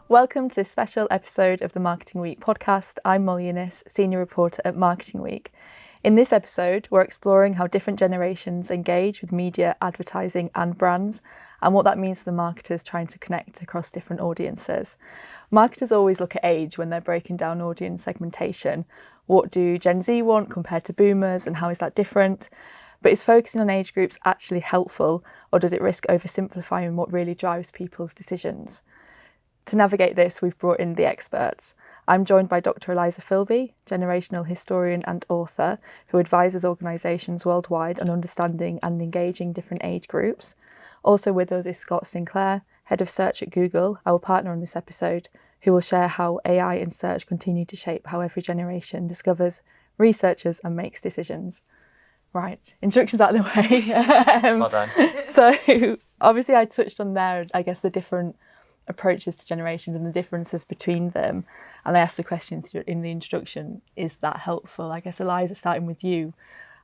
Welcome to this special episode of the Marketing Week podcast. I'm Molly Innes, Senior Reporter at Marketing Week. In this episode, we're exploring how different generations engage with media, advertising and brands, and what that means for the marketers trying to connect across different audiences. Marketers always look at age when they're breaking down audience segmentation. What do Gen Z want compared to boomers, and how is that different? But is focusing on age groups actually helpful, or does it risk oversimplifying what really drives people's decisions? To navigate this, we've brought in the experts. I'm joined by Dr. Eliza Filby, generational historian and author, who advises organisations worldwide on understanding and engaging different age groups. Also with us is Scott Sinclair, head of search at Google, our partner on this episode, who will share how AI and search continue to shape how every generation discovers, researches and makes decisions. Right, introductions out of the way. Well done. So obviously I touched on there, I guess, the different approaches to generations and the differences between them. And I asked the question in the introduction, is that helpful? I guess, Eliza, starting with you,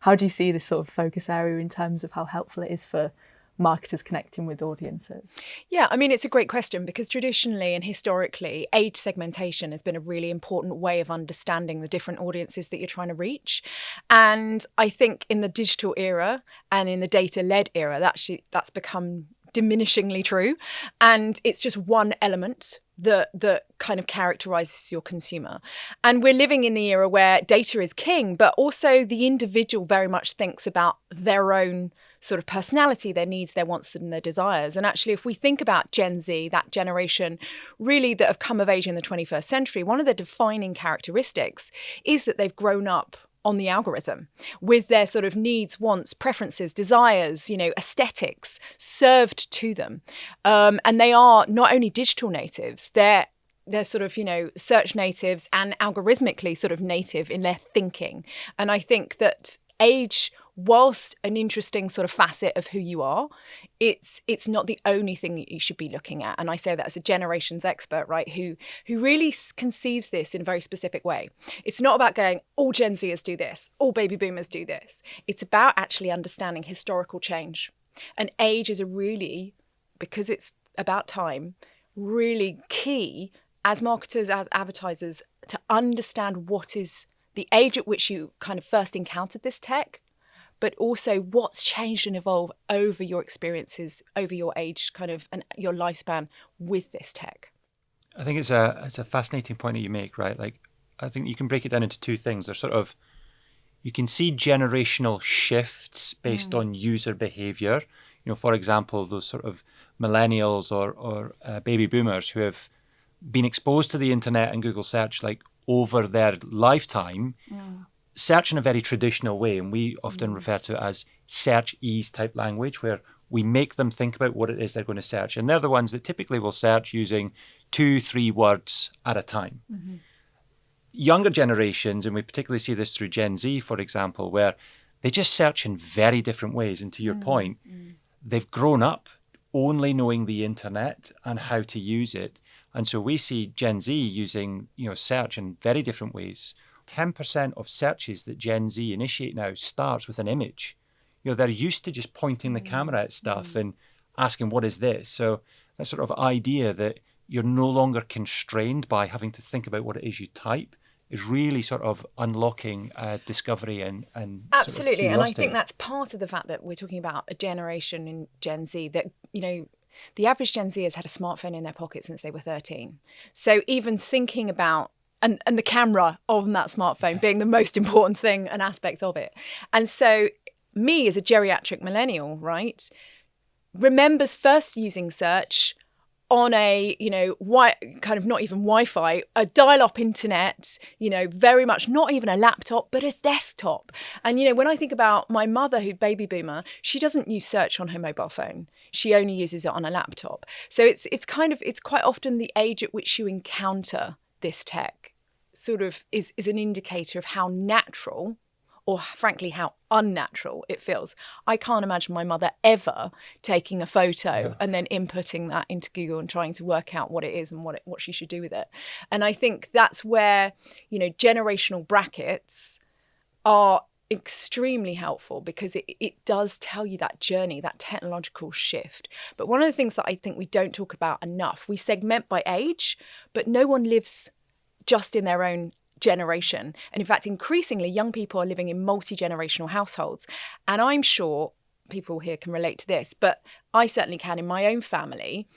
how do you see this sort of focus area in terms of how helpful it is for marketers connecting with audiences? Yeah, I mean, it's a great question because traditionally and historically, age segmentation has been a really important way of understanding the different audiences that you're trying to reach. And I think in the digital era and in the data-led era, that's become diminishingly true, and it's just one element that kind of characterizes your consumer. And we're living in the era where data is king, but also the individual very much thinks about their own sort of personality, their needs, their wants and their desires. And actually, if we think about Gen Z, that generation really that have come of age in the 21st century, one of the defining characteristics is that they've grown up on the algorithm with their sort of needs, wants, preferences, desires, aesthetics served to them. And they are not only digital natives, they're sort of, search natives and algorithmically sort of native in their thinking. And I think that age, whilst an interesting sort of facet of who you are, it's not the only thing that you should be looking at. And I say that as a generations expert, right, who really conceives this in a very specific way. It's not about going, all Gen Zers do this, all baby boomers do this. It's about actually understanding historical change. And age is because it's about time, really key as marketers, as advertisers, to understand what is the age at which you kind of first encountered this tech, but also what's changed and evolved over your experiences, over your age kind of and your lifespan with this tech. I think it's a fascinating point that you make, right? Like, I think you can break it down into two things. There's sort of, you can see generational shifts based on user behavior. For example, those sort of millennials or baby boomers who have been exposed to the internet and Google search like over their lifetime, search in a very traditional way, and we often refer to it as search ease type language, where we make them think about what it is they're going to search. And they're the ones that typically will search using 2-3 words at a time. Mm-hmm. Younger generations, and we particularly see this through Gen Z, for example, where they just search in very different ways. And to your point, they've grown up only knowing the internet and how to use it. And so we see Gen Z using, search in very different ways. 10% of searches that Gen Z initiate now starts with an image. They're used to just pointing the camera at stuff and asking, what is this? So that sort of idea that you're no longer constrained by having to think about what it is you type is really sort of unlocking discovery and absolutely. Sort of and I think that's part of the fact that we're talking about a generation in Gen Z that, the average Gen Z has had a smartphone in their pocket since they were 13. So even thinking about and the camera on that smartphone being the most important thing, an aspect of it. And so me as a geriatric millennial, right, remembers first using search on a, kind of not even Wi-Fi, a dial-up internet, very much not even a laptop, but a desktop. And, when I think about my mother, who's baby boomer, she doesn't use search on her mobile phone. She only uses it on a laptop. So it's quite often the age at which you encounter this tech sort of is an indicator of how natural or frankly how unnatural it feels. I can't imagine my mother ever taking a photo and then inputting that into Google and trying to work out what it is and what she should do with it. And I think that's where, generational brackets are extremely helpful because it does tell you that journey, that technological shift. But one of the things that I think we don't talk about enough, we segment by age, but no one lives just in their own generation. And in fact, increasingly, young people are living in multi-generational households. And I'm sure people here can relate to this, but I certainly can in my own family.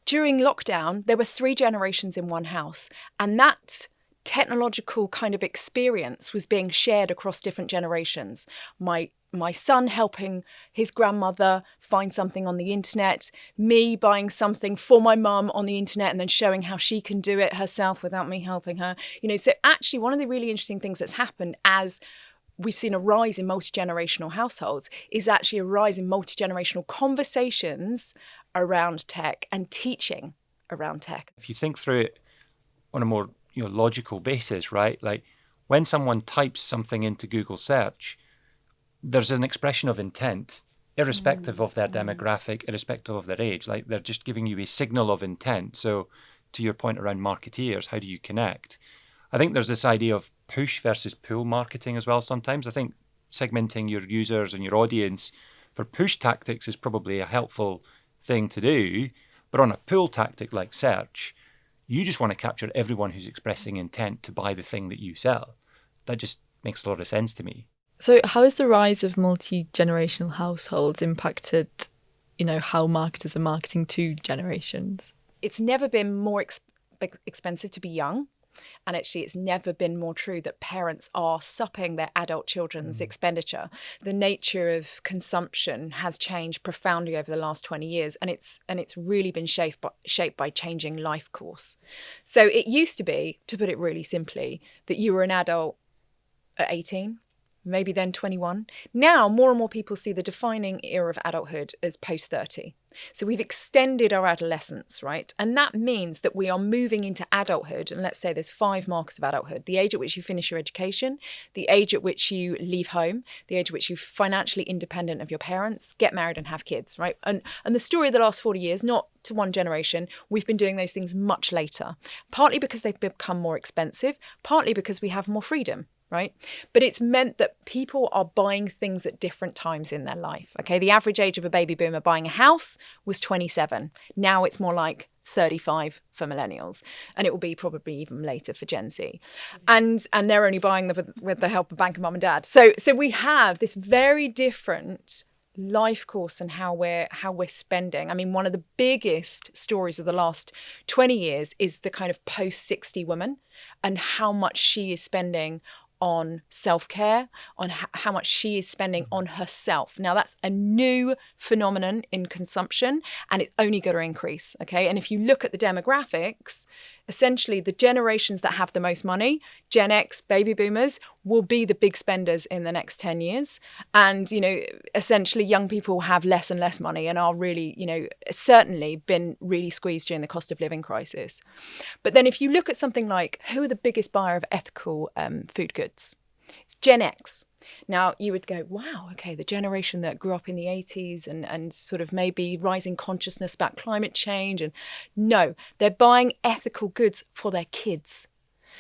During lockdown, there were 3 generations in one house, and that technological kind of experience was being shared across different generations. My son helping his grandmother find something on the internet, me buying something for my mum on the internet and then showing how she can do it herself without me helping her. So actually one of the really interesting things that's happened as we've seen a rise in multi-generational households is actually a rise in multi-generational conversations around tech and teaching around tech. If you think through it on a more logical basis, right? Like when someone types something into Google search, there's an expression of intent, irrespective of their demographic, irrespective of their age. Like they're just giving you a signal of intent. So to your point around marketeers, how do you connect? I think there's this idea of push versus pull marketing as well sometimes. I think segmenting your users and your audience for push tactics is probably a helpful thing to do. But on a pull tactic like search, you just want to capture everyone who's expressing intent to buy the thing that you sell. That just makes a lot of sense to me. So how has the rise of multi-generational households impacted, how marketers are marketing to generations? It's never been more expensive to be young. And actually, it's never been more true that parents are supping their adult children's expenditure. The nature of consumption has changed profoundly over the last 20 years, and it's really been shaped by changing life course. So it used to be, to put it really simply, that you were an adult at 18, maybe then 21. Now, more and more people see the defining era of adulthood as post-30. So we've extended our adolescence, right? And that means that we are moving into adulthood. And let's say there's 5 markers of adulthood: the age at which you finish your education, the age at which you leave home, the age at which you're financially independent of your parents, get married and have kids, right? And the story of the last 40 years, not to one generation, we've been doing those things much later, partly because they've become more expensive, partly because we have more freedom. Right? But it's meant that people are buying things at different times in their life. Okay, the average age of a baby boomer buying a house was 27. Now it's more like 35 for millennials, and it will be probably even later for Gen Z. And they're only buying them with the help of bank and mum and dad. So we have this very different life course and how we're spending. I mean, one of the biggest stories of the last 20 years is the kind of post-60 woman and how much she is spending on self-care, on how much she is spending on herself. Now, that's a new phenomenon in consumption, and it's only going to increase, okay? And if you look at the demographics, essentially the generations that have the most money, Gen X, baby boomers, will be the big spenders in the next 10 years. And, essentially young people have less and less money and are really, certainly been really squeezed during the cost of living crisis. But then if you look at something like who are the biggest buyer of ethical food goods, it's Gen X. Now, you would go, wow, okay, the generation that grew up in the 80s and sort of maybe rising consciousness about climate change. And no, they're buying ethical goods for their kids.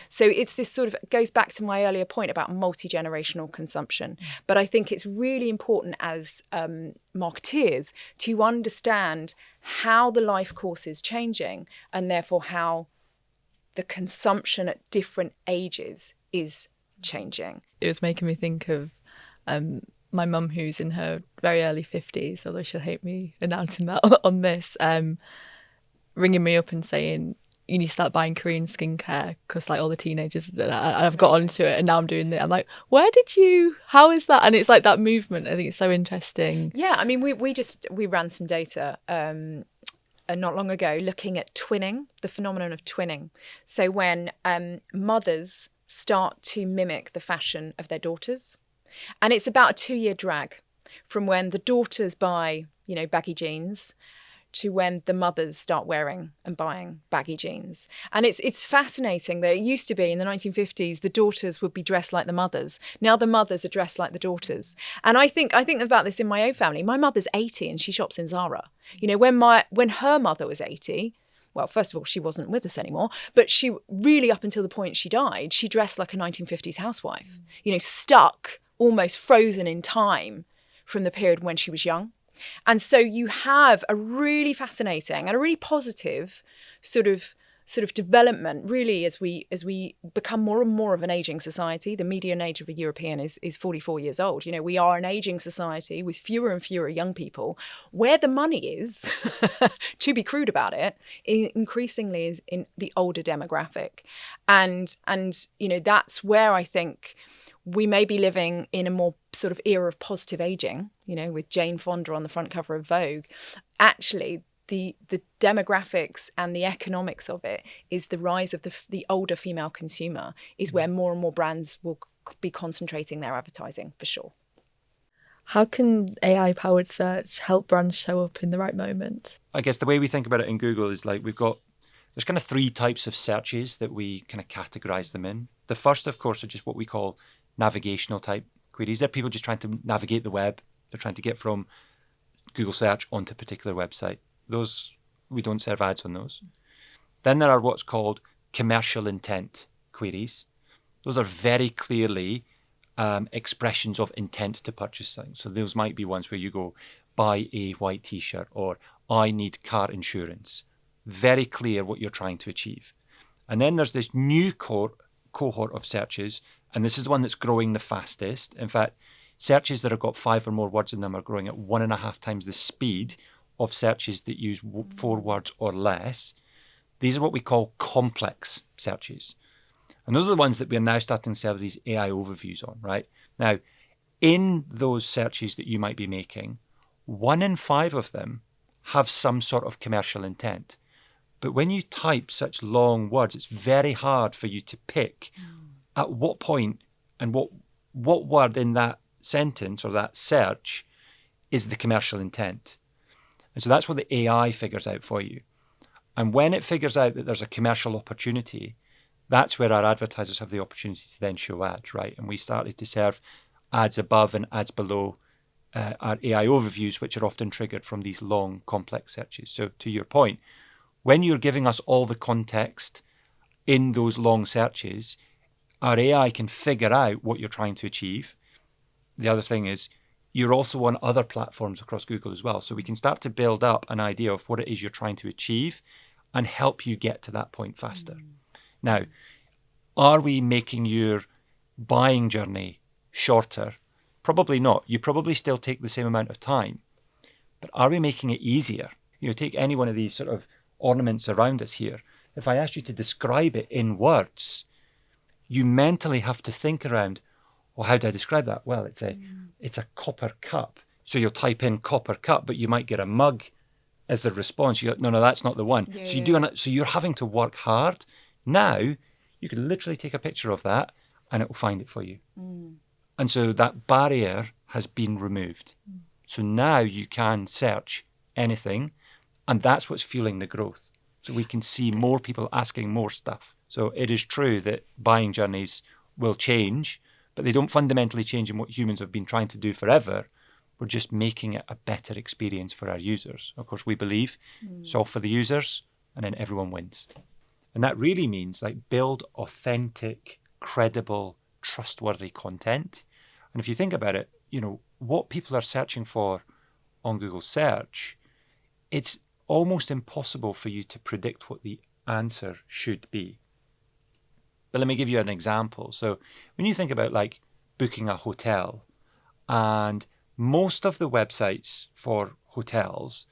So it's this sort of goes back to my earlier point about multi-generational consumption. But I think it's really important as marketeers to understand how the life course is changing and therefore how the consumption at different ages is changing. It was making me think of my mum, who's in her very early 50s, although she'll hate me announcing that on this, ringing me up and saying, you need to start buying Korean skincare because like all the teenagers, and I've got onto it and now I'm doing it. I'm like, how is that? And it's like that movement. I think it's so interesting. Yeah, I mean, we ran some data not long ago looking at twinning, the phenomenon of twinning. So when mothers start to mimic the fashion of their daughters. And it's about a 2-year drag from when the daughters buy, baggy jeans to when the mothers start wearing and buying baggy jeans. And it's fascinating that it used to be in the 1950s, the daughters would be dressed like the mothers. Now the mothers are dressed like the daughters. And I think about this in my own family. My mother's 80 and she shops in Zara. When her mother was 80, well, first of all, she wasn't with us anymore, but she really, up until the point she died, she dressed like a 1950s housewife, stuck almost frozen in time from the period when she was young. And so you have a really fascinating and a really positive sort of development, really, as we become more and more of an aging society. The median age of a European is 44 years old. We are an aging society with fewer and fewer young people. Where the money is, to be crude about it, increasingly is in the older demographic. And that's where I think we may be living in a more sort of era of positive aging, with Jane Fonda on the front cover of Vogue. Actually, the demographics and the economics of it is the rise of the older female consumer is where more and more brands will be concentrating their advertising, for sure. How can AI-powered search help brands show up in the right moment? I guess the way we think about it in Google is like there's kind of 3 types of searches that we kind of categorize them in. The first, of course, are just what we call navigational type queries. They're people just trying to navigate the web. They're trying to get from Google search onto a particular website. Those, we don't serve ads on those. Then there are what's called commercial intent queries. Those are very clearly expressions of intent to purchase things. So those might be ones where you go, buy a white t-shirt, or I need car insurance. Very clear what you're trying to achieve. And then there's this new cohort of searches, and this is the one that's growing the fastest. In fact, searches that have got 5 or more words in them are growing at 1.5 times the speed of searches that use 4 words or less. These are what we call complex searches. And those are the ones that we're now starting to serve these AI overviews on, right? Now, in those searches that you might be making, 1 in 5 of them have some sort of commercial intent. But when you type such long words, it's very hard for you to pick at what point and what word in that sentence or that search is the commercial intent. And so that's what the AI figures out for you. And when it figures out that there's a commercial opportunity, that's where our advertisers have the opportunity to then show ads, right? And we started to serve ads above and ads below our AI overviews, which are often triggered from these long, complex searches. So to your point, when you're giving us all the context in those long searches, our AI can figure out what you're trying to achieve. The other thing is, you're also on other platforms across Google as well. So we can start to build up an idea of what it is you're trying to achieve and help you get to that point faster. Now, are we making your buying journey shorter? Probably not. You probably still take the same amount of time. But are we making it easier? Take any one of these sort of ornaments around us here. If I asked you to describe it in words, you mentally have to think around, well, how do I describe that? Well, it's a copper cup. So you'll type in copper cup, but you might get a mug as the response. You go, no, that's not the one. So you're having to work hard. Now, you can literally take a picture of that and it will find it for you. And so that barrier has been removed. So now you can search anything, and that's what's fueling the growth. So we can see more people asking more stuff. So it is true that buying journeys will change, but they don't fundamentally change in what humans have been trying to do forever. We're just making it a better experience for our users. Of course, we believe solve for the users, and then everyone wins. And that really means build authentic, credible, trustworthy content. And if you think about it, what people are searching for on Google search, it's almost impossible for you to predict what the answer should be. But let me give you an example. So when you think about booking a hotel, and most of the websites for hotels,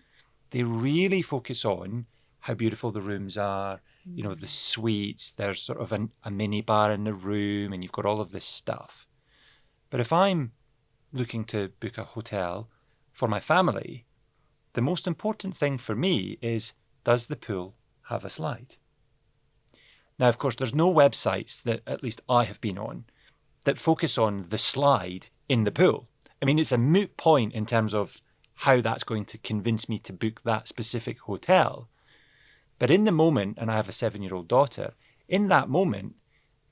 they really focus on how beautiful the rooms are, the suites, there's sort of a mini bar in the room, and you've got all of this stuff. But if I'm looking to book a hotel for my family, the most important thing for me is, does the pool have a slide? Now, of course, there's no websites that at least I have been on that focus on the slide in the pool. I mean, it's a moot point in terms of how that's going to convince me to book that specific hotel. But in the moment, and I have a 7-year-old daughter, in that moment,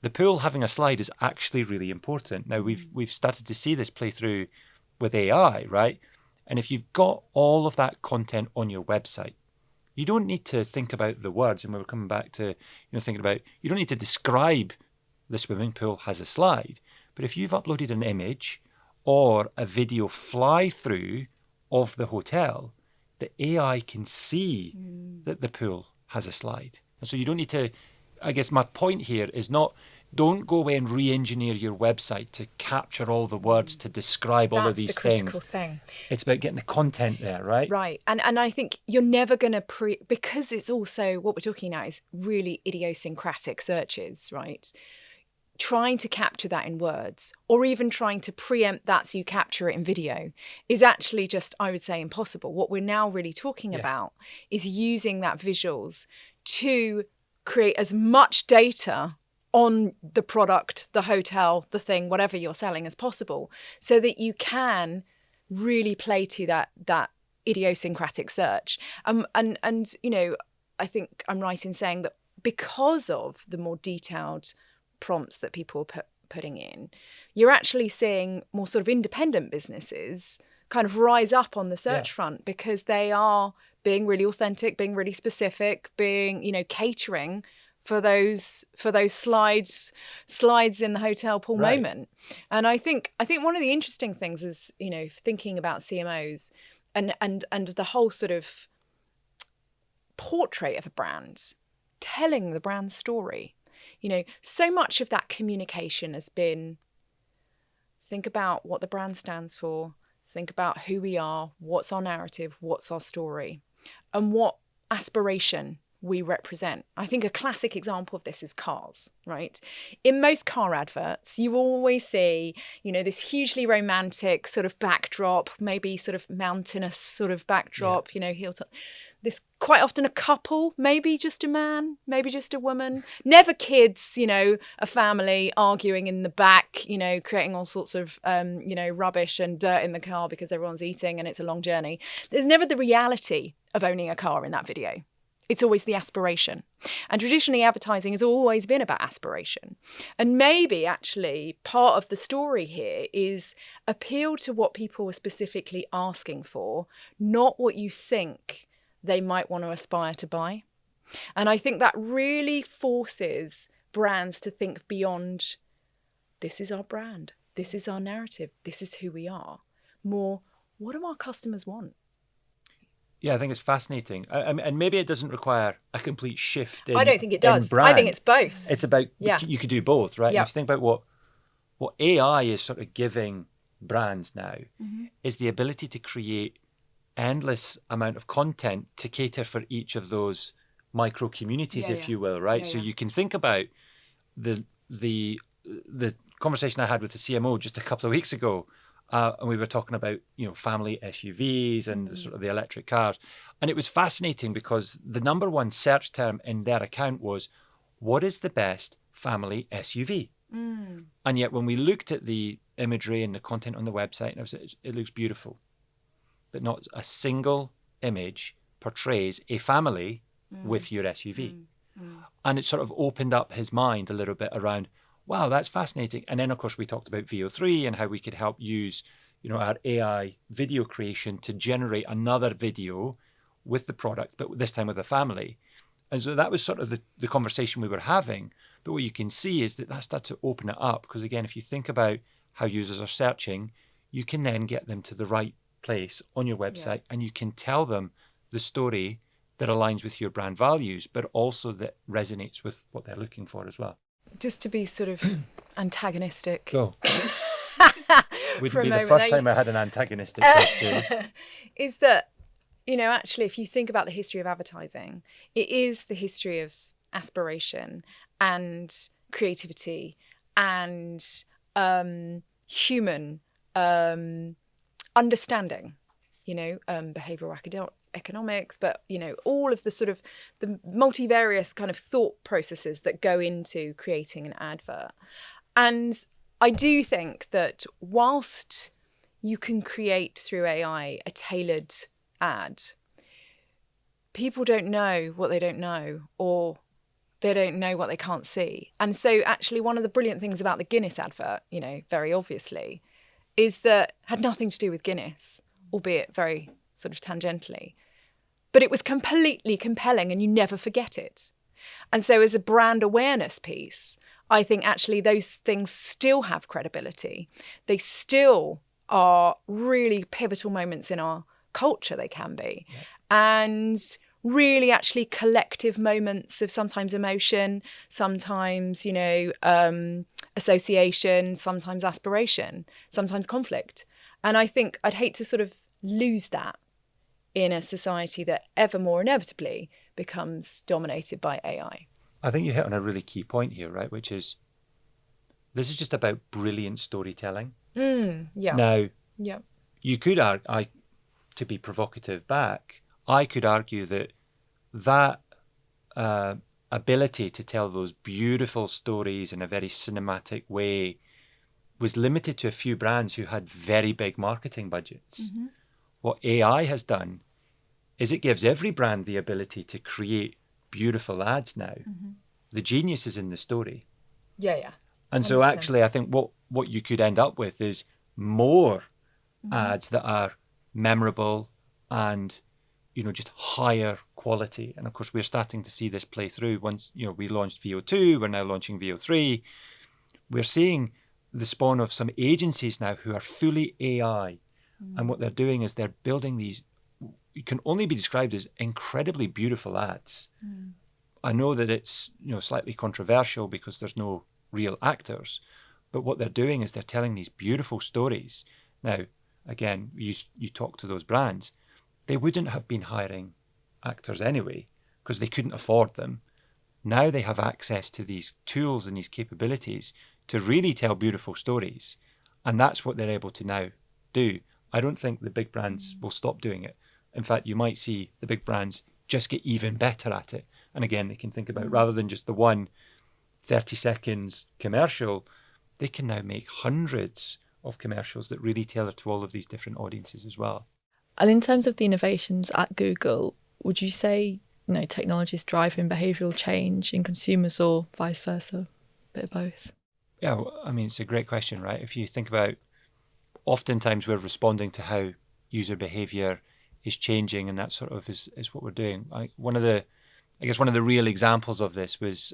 the pool having a slide is actually really important. Now, we've started to see this play through with AI, right? And if you've got all of that content on your website, you don't need to think about the words. And we're coming back to thinking about, you don't need to describe the swimming pool has a slide, But if you've uploaded an image or a video fly through of the hotel, the AI can see that the pool has a slide. And so you don't need to, I guess my point here is not, don't go away and re-engineer your website to capture all the words to describe all of these things. That's the critical thing. It's about getting the content there, right? Right. And I think you're never going to because it's also, what we're talking now is really idiosyncratic searches, right? Trying to capture that in words, or even trying to preempt that so you capture it in video, is actually just, I would say, impossible. What we're now really talking about is using that visuals to create as much data on the product, the hotel, the thing, whatever you're selling as possible, so that you can really play to that idiosyncratic search. And you know, I think I'm right in saying that because of the more detailed prompts that people are putting in, you're actually seeing more sort of independent businesses kind of rise up on the search front, because they are being really authentic, being really specific, being, you know, catering for those slides in the hotel pool moment. And I think one of the interesting things is, you know, thinking about CMOs and the whole sort of portrait of a brand, telling the brand story. You know, so much of that communication has been, think about what the brand stands for, think about who we are, what's our narrative, what's our story, and what aspiration we represent. I think a classic example of this is cars, right? In most car adverts, you always see, you know, this hugely romantic sort of backdrop, maybe sort of mountainous sort of backdrop, you know, hilltop. This quite often a couple, maybe just a man, maybe just a woman, never kids, you know, a family arguing in the back, you know, creating all sorts of, you know, rubbish and dirt in the car because everyone's eating and it's a long journey. There's never the reality of owning a car in that video. It's always the aspiration. And traditionally, advertising has always been about aspiration. And maybe actually part of the story here is appeal to what people are specifically asking for, not what you think they might want to aspire to buy. And I think that really forces brands to think beyond, this is our brand, this is our narrative, this is who we are. More, what do our customers want? Yeah, I think it's fascinating. And maybe it doesn't require a complete shift in I don't think it does. I think it's both. It's about, you could do both, right? Yeah. If you think about what AI is sort of giving brands now, is the ability to create endless amount of content to cater for each of those micro communities, if you will, right? So you can think about the conversation I had with the CMO just a couple of weeks ago. And we were talking about, you know, family SUVs and the sort of the electric cars. And it was fascinating because the number one search term in their account was, what is the best family SUV? And yet when we looked at the imagery and the content on the website, it looks beautiful. But not a single image portrays a family with your SUV. And it sort of opened up his mind a little bit around, wow, that's fascinating. And then, of course, we talked about VO3 and how we could help use, you know, our AI video creation to generate another video with the product, but this time with a family. And so that was sort of the conversation we were having. But what you can see is that started to open it up. Because again, if you think about how users are searching, you can then get them to the right place on your website and you can tell them the story that aligns with your brand values, but also that resonates with what they're looking for as well. Just to be sort of antagonistic. Go. Wouldn't be the first time I had an antagonistic question. Is that, you know, actually, if you think about the history of advertising, it is the history of aspiration and creativity and human understanding, you know, behavioural economics, but, you know, all of the sort of the multivarious kind of thought processes that go into creating an advert. And I do think that whilst you can create through AI a tailored ad, people don't know what they don't know, or they don't know what they can't see. And so actually one of the brilliant things about the Guinness advert, you know, very obviously, is that had nothing to do with Guinness, albeit very sort of tangentially. But it was completely compelling and you never forget it. And so as a brand awareness piece, I think actually those things still have credibility. They still are really pivotal moments in our culture, they can be. Yeah. And really actually collective moments of sometimes emotion, sometimes, association, sometimes aspiration, sometimes conflict. And I think I'd hate to sort of lose that in a society that ever more inevitably becomes dominated by AI. I think you hit on a really key point here, right? Which is, this is just about brilliant storytelling. Yeah. Now, yeah. You could argue, to be provocative back, I could argue that ability to tell those beautiful stories in a very cinematic way was limited to a few brands who had very big marketing budgets. Mm-hmm. What AI has done is it gives every brand the ability to create beautiful ads now. Mm-hmm. The genius is in the story. Yeah. And 100%. So actually, I think what you could end up with is more ads that are memorable and, just higher quality. And of course, we're starting to see this play through. Once, we launched VO2, we're now launching VO3. We're seeing the spawn of some agencies now who are fully AI. And what they're doing is they're building these, it can only be described as incredibly beautiful ads. I know that it's, slightly controversial because there's no real actors, but what they're doing is they're telling these beautiful stories. Now, again, you talk to those brands, they wouldn't have been hiring actors anyway because they couldn't afford them. Now they have access to these tools and these capabilities to really tell beautiful stories. And that's what they're able to now do. I don't think the big brands will stop doing it. In fact, you might see the big brands just get even better at it. And again, they can think about, rather than just the one 30 seconds commercial, they can now make hundreds of commercials that really tailor to all of these different audiences as well. And in terms of the innovations at Google, would you say, technology is driving behavioural change in consumers or vice versa? A bit of both. Yeah, it's a great question, right? If you think about, oftentimes we're responding to how user behaviour is changing, and that sort of is what we're doing. One of the real examples of this was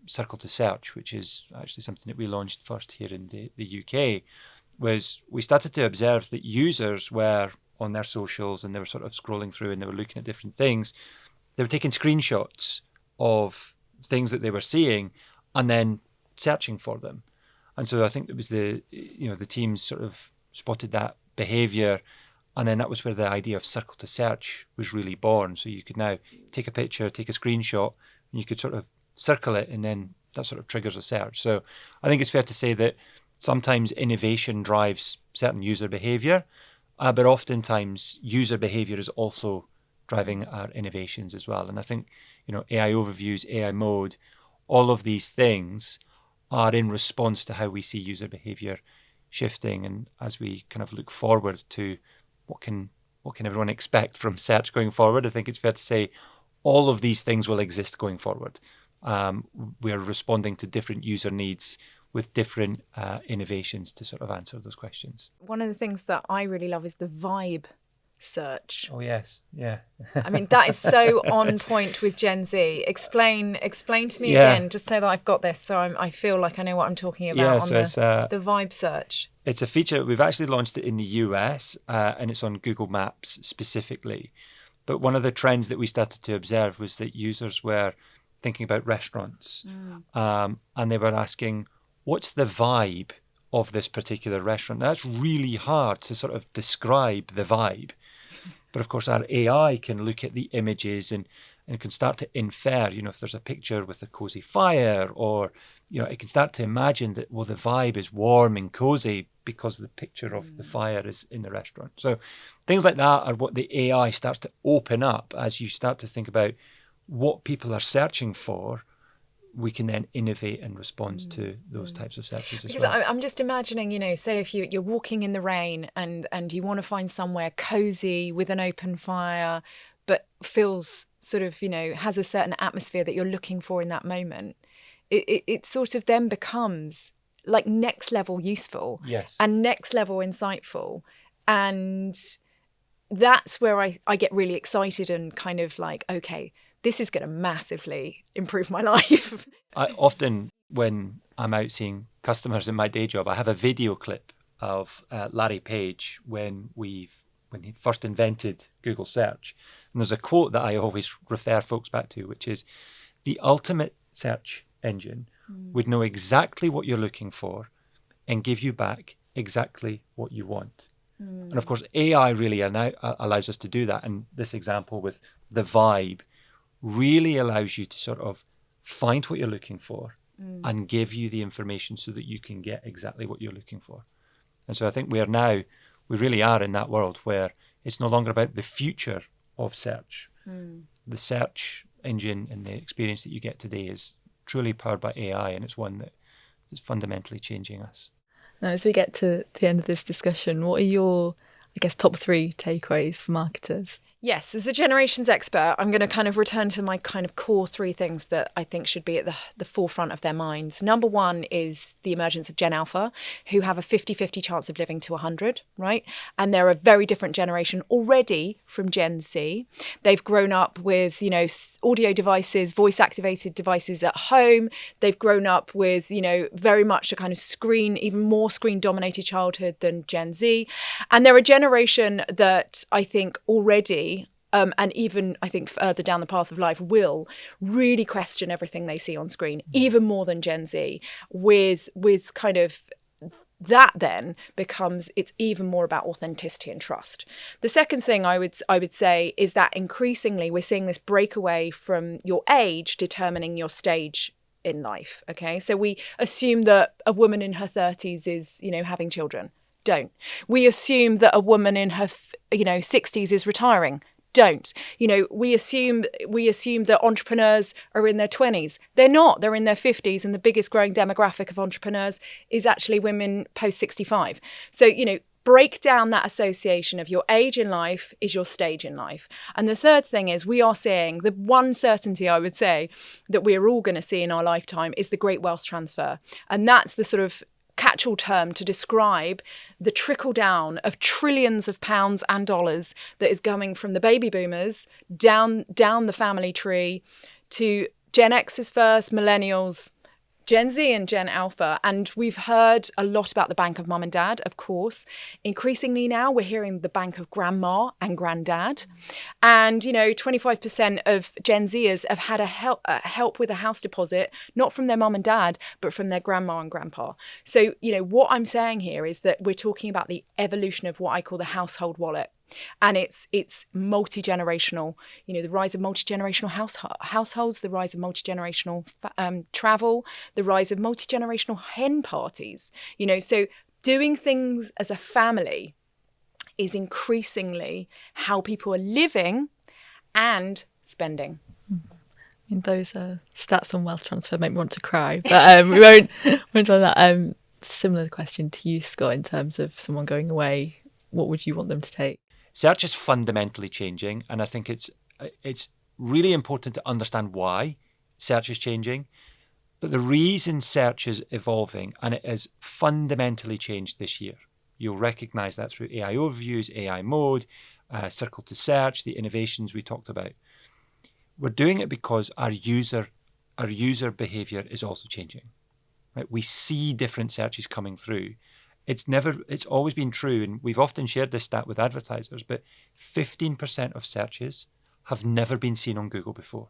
Circle to Search, which is actually something that we launched first here in the UK, was we started to observe that users were on their socials and they were sort of scrolling through and they were looking at different things. They were taking screenshots of things that they were seeing and then searching for them. And so I think it was the teams sort of spotted that behaviour, and then that was where the idea of Circle to Search was really born. So you could now take a picture, take a screenshot, and you could sort of circle it, and then that sort of triggers a search. So I think it's fair to say that sometimes innovation drives certain user behaviour, but oftentimes user behaviour is also driving our innovations as well. And I think, AI overviews, AI mode, all of these things are in response to how we see user behaviour shifting. And as we kind of look forward to what can everyone expect from search going forward, I think it's fair to say all of these things will exist going forward. We're responding to different user needs with different innovations to sort of answer those questions. One of the things that I really love is the vibe search. Oh yes, yeah. That is so on point with Gen Z. Explain to me again, just so that I've got this, so I feel like I know what I'm talking about. It's the vibe search. It's a feature, we've actually launched it in the US, and it's on Google Maps specifically. But one of the trends that we started to observe was that users were thinking about restaurants, and they were asking, what's the vibe of this particular restaurant? Now, that's really hard to sort of describe the vibe. But of course, our AI can look at the images and can start to infer, if there's a picture with a cozy fire, or, it can start to imagine that, well, the vibe is warm and cozy because the picture of the fire is in the restaurant. So things like that are what the AI starts to open up as you start to think about what people are searching for. We can then innovate and respond to those types of searches as well. Because I'm just imagining, say if you're walking in the rain and you want to find somewhere cozy with an open fire, but feels sort of, has a certain atmosphere that you're looking for in that moment, it sort of then becomes like next level useful. Yes. And next level insightful. And that's where I get really excited and kind of like, okay, this is going to massively improve my life. I often when I'm out seeing customers in my day job, I have a video clip of Larry Page when he first invented Google search. And there's a quote that I always refer folks back to, which is, the ultimate search engine would know exactly what you're looking for and give you back exactly what you want. And of course, AI really allows us to do that. And this example with the Vibe really allows you to sort of find what you're looking for and give you the information so that you can get exactly what you're looking for. And so I think we really are in that world where it's no longer about the future of search. The search engine and the experience that you get today is truly powered by AI, and it's one that is fundamentally changing us. Now, as we get to the end of this discussion, what are your, top 3 takeaways for marketers? Yes, as a generations expert, I'm going to kind of return to my kind of core 3 things that I think should be at the forefront of their minds. Number 1 is the emergence of Gen Alpha, who have a 50-50 chance of living to 100, right? And they're a very different generation already from Gen Z. They've grown up with, audio devices, voice-activated devices at home. They've grown up with, very much a kind of even more screen-dominated childhood than Gen Z. And they're a generation that I think already and even I think further down the path of life will really question everything they see on screen, even more than Gen Z, with kind of that then becomes, it's even more about authenticity and trust. The second thing I would say is that increasingly we're seeing this breakaway from your age determining your stage in life. Okay, so we assume that a woman in her 30s is, having children. Don't. We assume that a woman in her 60s is retiring. Don't. We assume that entrepreneurs are in their 20s. They're not. They're in their 50s, and the biggest growing demographic of entrepreneurs is actually women post 65. So, break down that association of your age in life is your stage in life. And the third thing is we are seeing, the one certainty I would say that we're all going to see in our lifetime is the great wealth transfer. And that's the sort of catch-all term to describe the trickle down of trillions of pounds and dollars that is going from the baby boomers down the family tree to Gen X's first, millennials, Gen Z and Gen Alpha. And we've heard a lot about the bank of mum and dad, of course. Increasingly now we're hearing the bank of grandma and granddad. And, 25% of Gen Zers have had a help with a house deposit, not from their mum and dad, but from their grandma and grandpa. So, what I'm saying here is that we're talking about the evolution of what I call the household wallet. And it's multi-generational, the rise of multi-generational households, the rise of multi-generational travel, the rise of multi-generational hen parties, so doing things as a family is increasingly how people are living and spending. Those stats on wealth transfer make me want to cry, but we won't do that. Similar question to you, Scott, in terms of someone going away, what would you want them to take? Search is fundamentally changing, and I think it's really important to understand why search is changing. But the reason search is evolving, and it has fundamentally changed this year. You'll recognise that through AI overviews, AI mode, circle to search, the innovations we talked about. We're doing it because our user behaviour is also changing. Right? We see different searches coming through. It's always been true, and we've often shared this stat with advertisers, but 15% of searches have never been seen on Google before.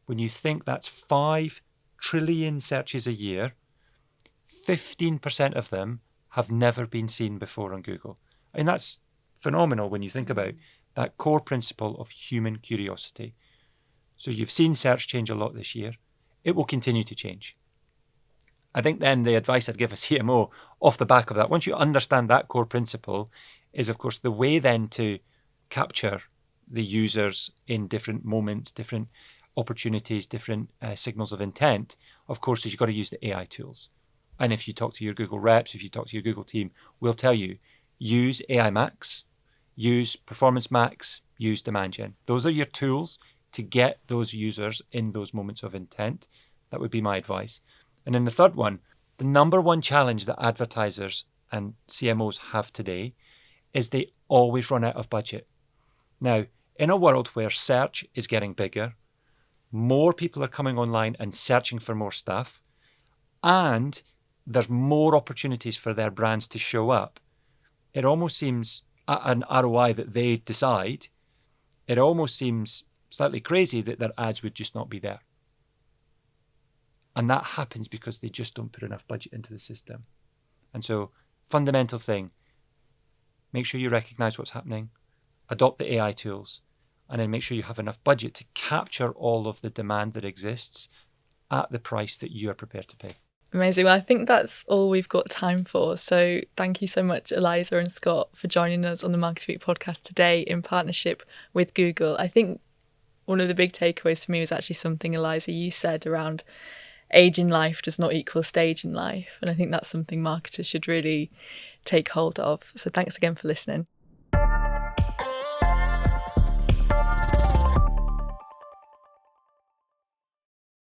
When you think that's 5 trillion searches a year, 15% of them have never been seen before on Google. And that's phenomenal when you think about that core principle of human curiosity. So you've seen search change a lot this year. It will continue to change. I think then the advice I'd give a CMO off the back of that, once you understand that core principle, is of course the way then to capture the users in different moments, different opportunities, different signals of intent, of course, is you've got to use the AI tools. And if you talk to your Google reps, if you talk to your Google team, we'll tell you, use AI Max, use Performance Max, use Demand Gen. Those are your tools to get those users in those moments of intent. That would be my advice. And then the third one, the number one challenge that advertisers and CMOs have today is they always run out of budget. Now, in a world where search is getting bigger, more people are coming online and searching for more stuff, and there's more opportunities for their brands to show up, it almost seems an ROI that they decide, it almost seems slightly crazy that their ads would just not be there. And that happens because they just don't put enough budget into the system. And so, fundamental thing, make sure you recognize what's happening, adopt the AI tools, and then make sure you have enough budget to capture all of the demand that exists at the price that you are prepared to pay. Amazing. Well, I think that's all we've got time for. So thank you so much, Eliza and Scott, for joining us on the Marketing Week podcast today in partnership with Google. I think one of the big takeaways for me was actually something, Eliza, you said around age in life does not equal stage in life. And I think that's something marketers should really take hold of. So thanks again for listening.